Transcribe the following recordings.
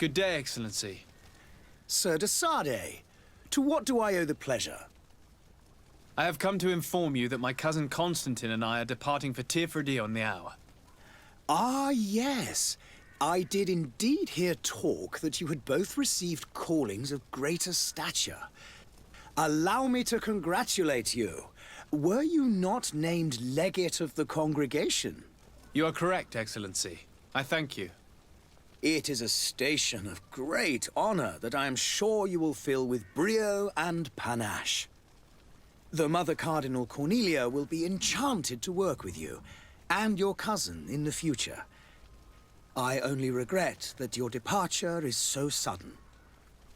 Good day, Excellency. Sir de Sardet, to what do I owe the pleasure? I have come to inform you that my cousin Constantine and I are departing for Tirfredi on the hour. Ah, yes. I did indeed hear talk that you had both received callings of greater stature. Allow me to congratulate you. Were you not named legate of the congregation? You are correct, Excellency. I thank you. It is a station of great honor that I am sure you will fill with brio and panache. The Mother Cardinal Cornelia will be enchanted to work with you, and your cousin in the future. I only regret that your departure is so sudden.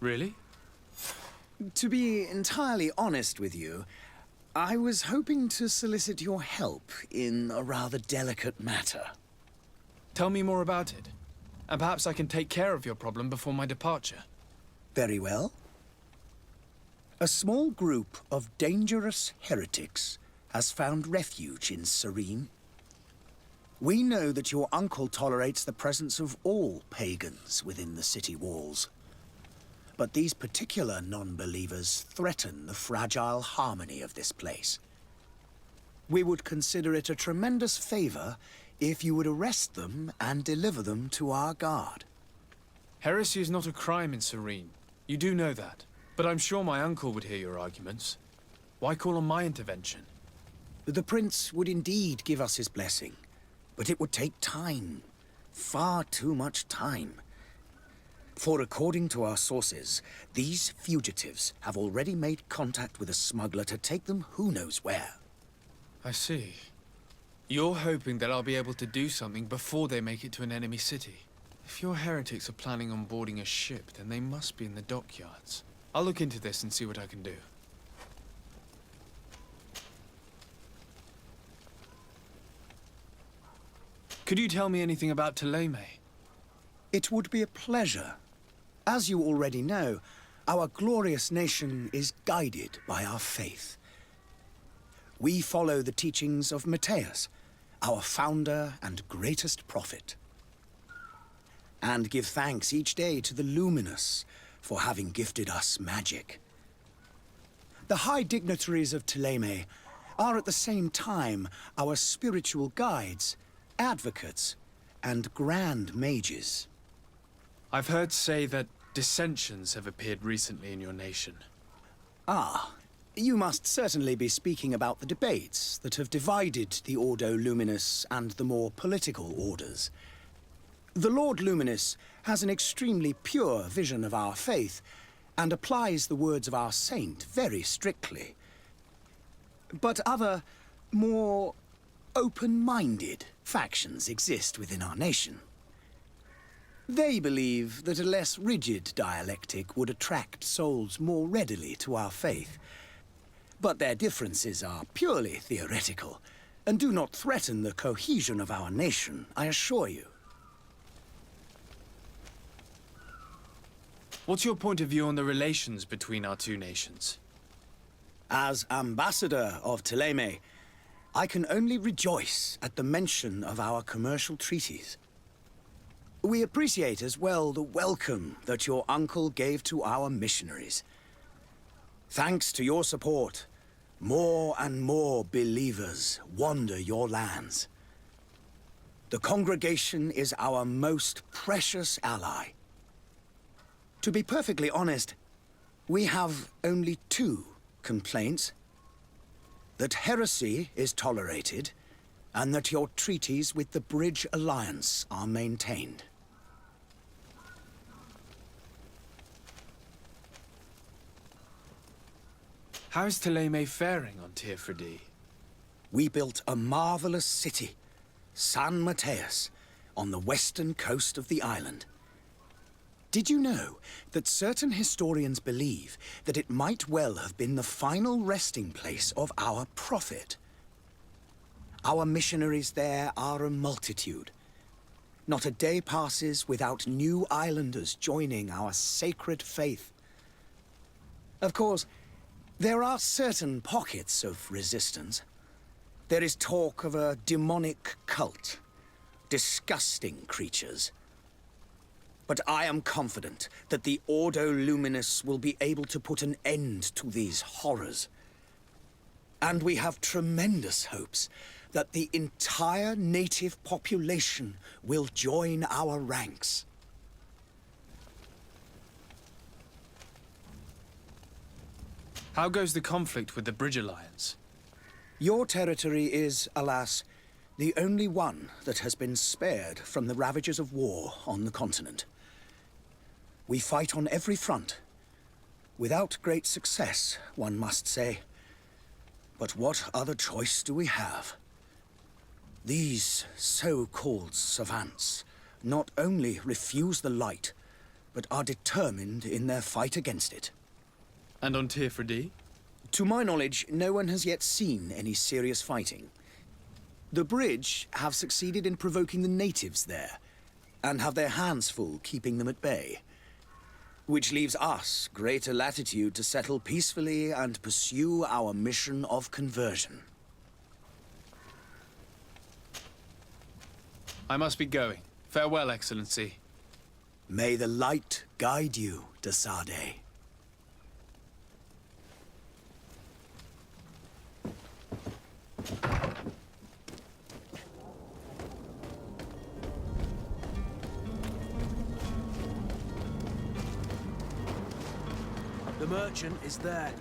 Really? To be entirely honest with you, I was hoping to solicit your help in a rather delicate matter. Tell me more about it, and perhaps I can take care of your problem before my departure. Very well. A small group of dangerous heretics has found refuge in Serene. We know that your uncle tolerates the presence of all pagans within the city walls. But these particular non-believers threaten the fragile harmony of this place. We would consider it a tremendous favor if you would arrest them and deliver them to our guard. Heresy is not a crime in Serene. You do know that. But I'm sure my uncle would hear your arguments. Why call on my intervention? The prince would indeed give us his blessing, but it would take time. Far too much time. For according to our sources, these fugitives have already made contact with a smuggler to take them who knows where. I see. You're hoping that I'll be able to do something before they make it to an enemy city. If your heretics are planning on boarding a ship, then they must be in the dockyards. I'll look into this and see what I can do. Could you tell me anything about Ptolemy? It would be a pleasure. As you already know, our glorious nation is guided by our faith. We follow the teachings of Matthias, our founder and greatest prophet, and give thanks each day to the Luminous for having gifted us magic. The high dignitaries of Ptolemy are at the same time our spiritual guides, advocates, and grand mages. I've heard say that dissensions have appeared recently in your nation. Ah, you must certainly be speaking about the debates that have divided the Ordo Luminis and the more political orders. The Lord Luminous has an extremely pure vision of our faith and applies the words of our saint very strictly. But other, more open-minded factions exist within our nation. They believe that a less rigid dialectic would attract souls more readily to our faith. But their differences are purely theoretical and do not threaten the cohesion of our nation, I assure you. What's your point of view on the relations between our two nations? As ambassador of Ptolemy, I can only rejoice at the mention of our commercial treaties. We appreciate as well the welcome that your uncle gave to our missionaries. Thanks to your support, more and more believers wander your lands. The congregation is our most precious ally. To be perfectly honest, we have only two complaints. That heresy is tolerated, and that your treaties with the Bridge Alliance are maintained. How is Ptolemy faring on Tirfredi? We built a marvelous city, San Matthias, on the western coast of the island. Did you know that certain historians believe that it might well have been the final resting place of our prophet? Our missionaries there are a multitude. Not a day passes without new islanders joining our sacred faith. Of course, there are certain pockets of resistance. There is talk of a demonic cult, disgusting creatures. But I am confident that the Ordo Luminous will be able to put an end to these horrors. And we have tremendous hopes that the entire native population will join our ranks. How goes the conflict with the Bridge Alliance? Your territory is, alas, the only one that has been spared from the ravages of war on the continent. We fight on every front. Without great success, one must say. But what other choice do we have? These so-called savants not only refuse the light, but are determined in their fight against it. And on Tirfredi? To my knowledge, no one has yet seen any serious fighting. The Bridge have succeeded in provoking the natives there, and have their hands full keeping them at bay. Which leaves us greater latitude to settle peacefully and pursue our mission of conversion. I must be going. Farewell, Excellency. May the light guide you, de Sade. The merchant is there.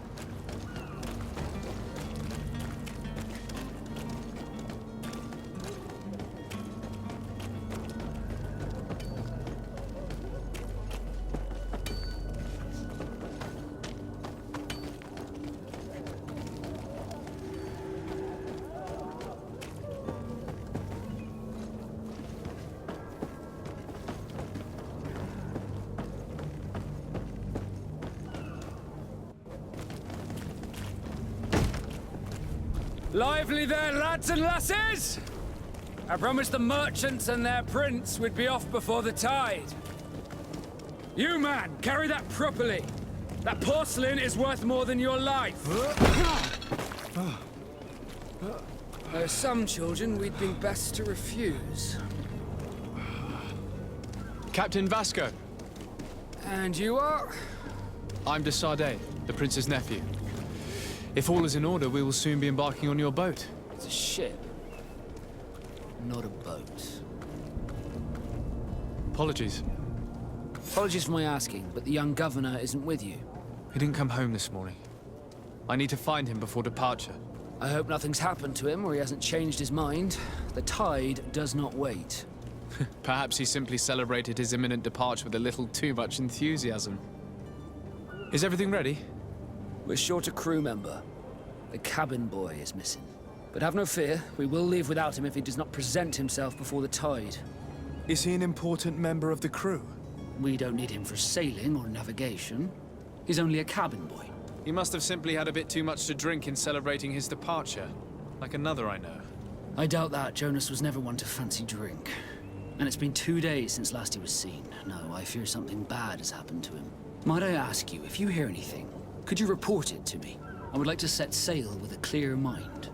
Lively there, lads and lasses! I promised the merchants and their prince we'd be off before the tide. You, man, carry that properly. That porcelain is worth more than your life. There are some children we'd be best to refuse. Captain Vasco. And you are? I'm de Sade, the prince's nephew. If all is in order, we will soon be embarking on your boat. It's a ship, not a boat. Apologies. Apologies for my asking, but the young governor isn't with you. He didn't come home this morning. I need to find him before departure. I hope nothing's happened to him or he hasn't changed his mind. The tide does not wait. Perhaps he simply celebrated his imminent departure with a little too much enthusiasm. Is everything ready? We're short a crew member. The cabin boy is missing. But have no fear, we will leave without him if he does not present himself before the tide. Is he an important member of the crew? We don't need him for sailing or navigation. He's only a cabin boy. He must have simply had a bit too much to drink in celebrating his departure. Like another I know. I doubt that. Jonas was never one to fancy drink. And it's been 2 days since last he was seen. No, I fear something bad has happened to him. Might I ask you, if you hear anything, could you report it to me? I would like to set sail with a clear mind.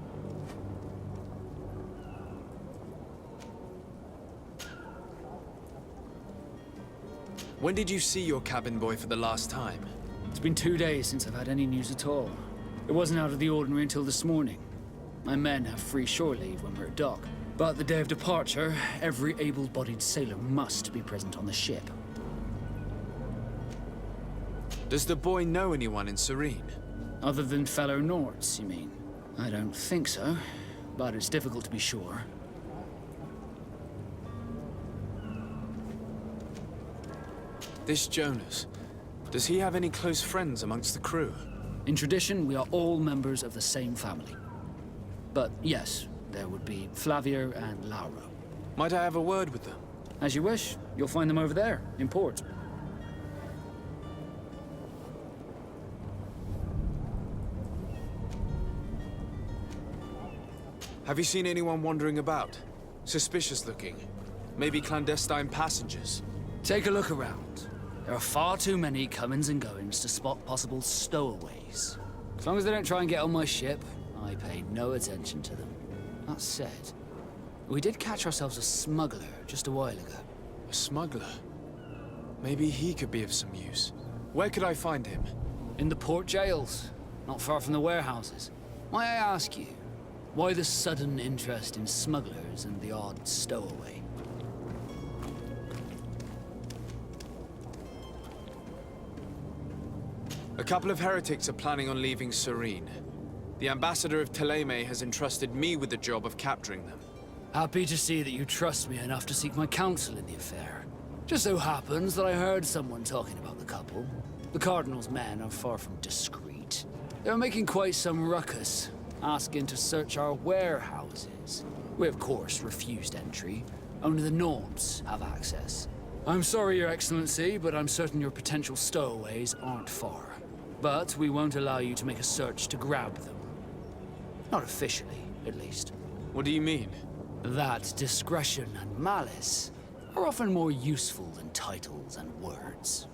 When did you see your cabin boy for the last time? It's been 2 days since I've had any news at all. It wasn't out of the ordinary until this morning. My men have free shore leave when we're at dock. But the day of departure, every able-bodied sailor must be present on the ship. Does the boy know anyone in Serene? Other than fellow Nords, you mean? I don't think so, but it's difficult to be sure. This Jonas, does he have any close friends amongst the crew? In tradition, we are all members of the same family. But yes, there would be Flavia and Lauro. Might I have a word with them? As you wish. You'll find them over there, in port. Have you seen anyone wandering about? Suspicious looking? Maybe clandestine passengers? Take a look around. There are far too many comings and goings to spot possible stowaways. As long as they don't try and get on my ship, I paid no attention to them. That said, we did catch ourselves a smuggler just a while ago. A smuggler? Maybe he could be of some use. Where could I find him? In the port jails, not far from the warehouses. May I ask you, why the sudden interest in smugglers and the odd stowaway? A couple of heretics are planning on leaving Serene. The ambassador of Thélème has entrusted me with the job of capturing them. Happy to see that you trust me enough to seek my counsel in the affair. Just so happens that I heard someone talking about the couple. The Cardinal's men are far from discreet. They're making quite some ruckus, asking to search our warehouses. We, of course, refused entry. Only the Gnomes have access. I'm sorry, Your Excellency, but I'm certain your potential stowaways aren't far. But we won't allow you to make a search to grab them. Not officially, at least. What do you mean? That discretion and malice are often more useful than titles and words.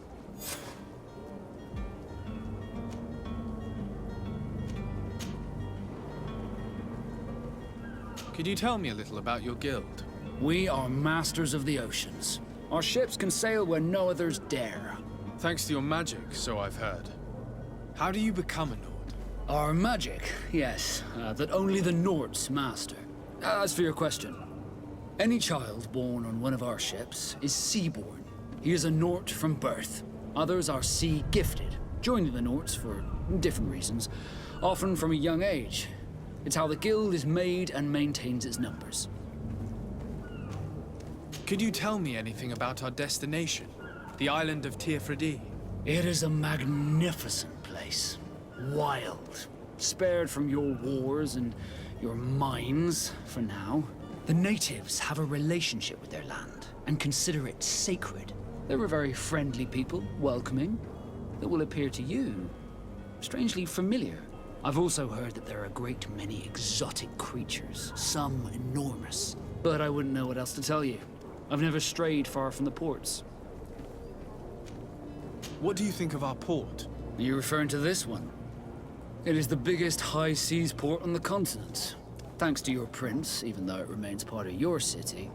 Could you tell me a little about your guild? We are masters of the oceans. Our ships can sail where no others dare. Thanks to your magic, so I've heard. How do you become a Nord? Our magic, yes, that only the Nords master. As for your question, any child born on one of our ships is sea-born. He is a Nort from birth. Others are sea-gifted, joining the Norts for different reasons, often from a young age. It's how the guild is made and maintains its numbers. Could you tell me anything about our destination? The island of Tiafredi? It is a magnificent place. Wild. Spared from your wars and your mines, for now. The natives have a relationship with their land and consider it sacred. They're a very friendly people, welcoming, that will appear to you strangely familiar. I've also heard that there are a great many exotic creatures, some enormous. But I wouldn't know what else to tell you. I've never strayed far from the ports. What do you think of our port? Are you referring to this one? It is the biggest high seas port on the continent. Thanks to your prince, even though it remains part of your city,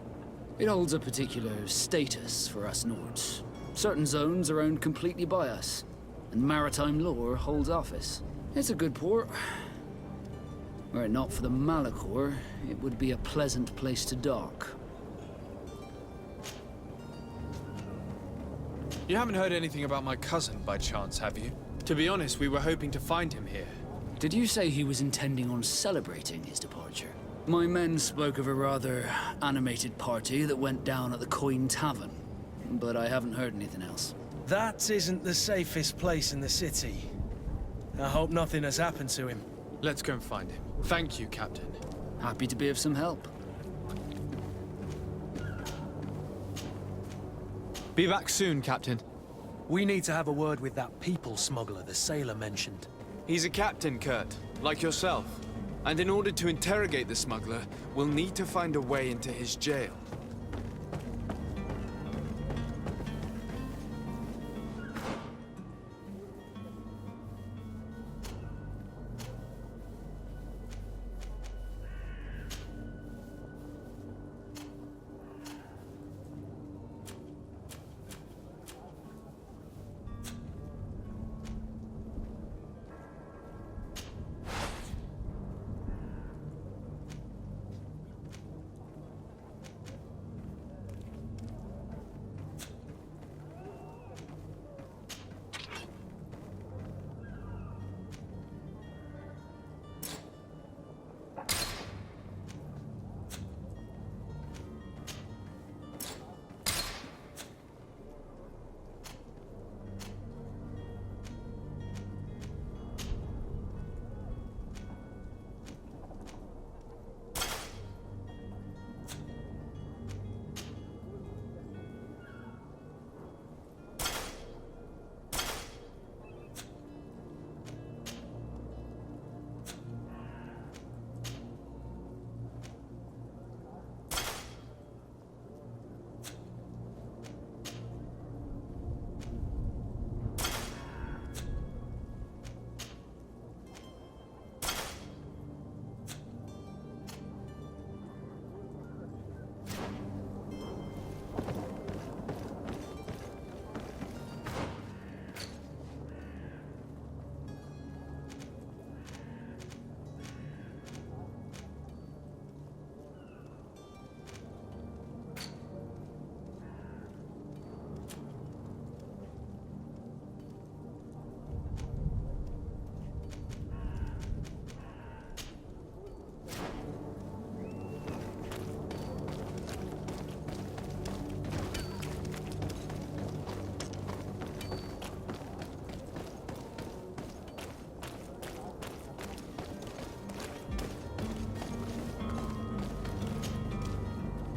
it holds a particular status for us Nords. Certain zones are owned completely by us, and maritime law holds office. It's a good port. Were it not for the Malachor, it would be a pleasant place to dock. You haven't heard anything about my cousin by chance, have you? To be honest, we were hoping to find him here. Did you say he was intending on celebrating his departure? My men spoke of a rather animated party that went down at the Coin Tavern, but I haven't heard anything else. That isn't the safest place in the city. I hope nothing has happened to him. Let's go and find him. Thank you, Captain. Happy to be of some help. Be back soon, Captain. We need to have a word with that people smuggler the sailor mentioned. He's a captain, Kurt, like yourself. And in order to interrogate the smuggler, we'll need to find a way into his jail.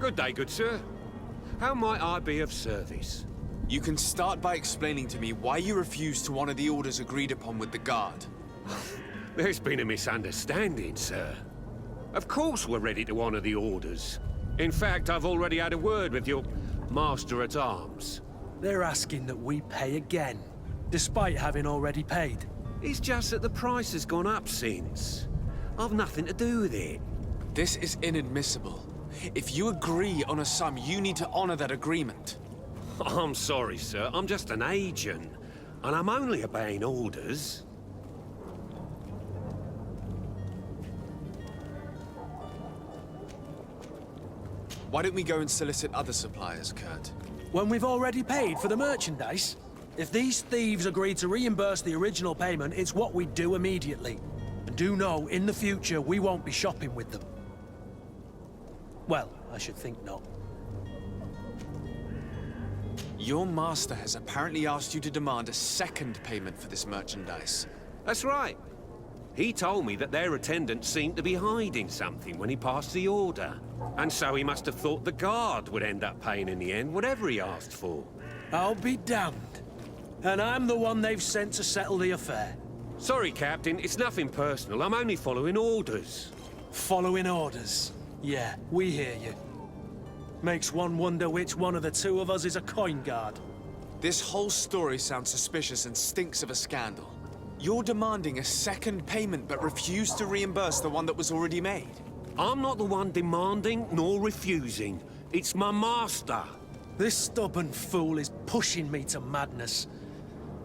Good day, good sir. How might I be of service? You can start by explaining to me why you refuse to honor the orders agreed upon with the guard. There's been a misunderstanding, sir. Of course we're ready to honor the orders. In fact, I've already had a word with your master-at-arms. They're asking that we pay again, despite having already paid. It's just that the price has gone up since. I've nothing to do with it. This is inadmissible. If you agree on a sum, you need to honor that agreement. I'm sorry, sir. I'm just an agent. And I'm only obeying orders. Why don't we go and solicit other suppliers, Kurt? When we've already paid for the merchandise? If these thieves agree to reimburse the original payment, it's what we do immediately. And do know, in the future, we won't be shopping with them. Well, I should think not. Your master has apparently asked you to demand a second payment for this merchandise. That's right. He told me that their attendant seemed to be hiding something when he passed the order. And so he must have thought the guard would end up paying in the end, whatever he asked for. I'll be damned. And I'm the one they've sent to settle the affair. Sorry, Captain, it's nothing personal. I'm only following orders. Following orders. Yeah, we hear you. Makes one wonder which one of the two of us is a coin guard. This whole story sounds suspicious and stinks of a scandal. You're demanding a second payment but refuse to reimburse the one that was already made. I'm not the one demanding nor refusing. It's my master. This stubborn fool is pushing me to madness.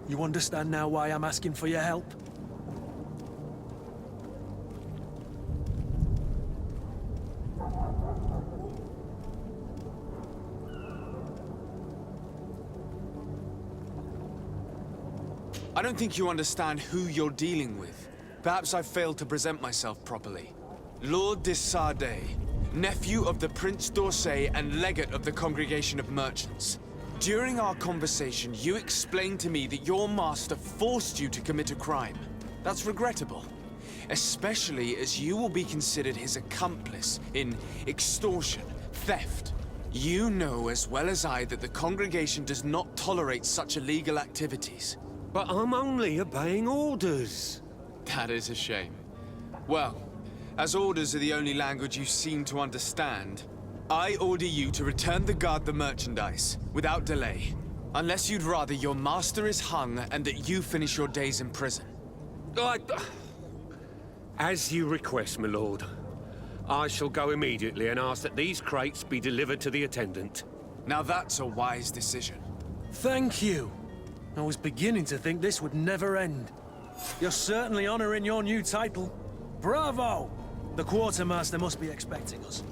You understand now why I'm asking for your help? I don't think you understand who you're dealing with. Perhaps I failed to present myself properly. Lord de Sardet, nephew of the Prince d'Orsay and legate of the Congregation of Merchants. During our conversation, you explained to me that your master forced you to commit a crime. That's regrettable, especially as you will be considered his accomplice in extortion, theft. You know as well as I that the Congregation does not tolerate such illegal activities. But I'm only obeying orders. That is a shame. Well, as orders are the only language you seem to understand, I order you to return the guard the merchandise, without delay. Unless you'd rather your master is hung and that you finish your days in prison. As you request, my lord. I shall go immediately and ask that these crates be delivered to the attendant. Now that's a wise decision. Thank you. I was beginning to think this would never end. You're certainly honoring your new title. Bravo! The quartermaster must be expecting us.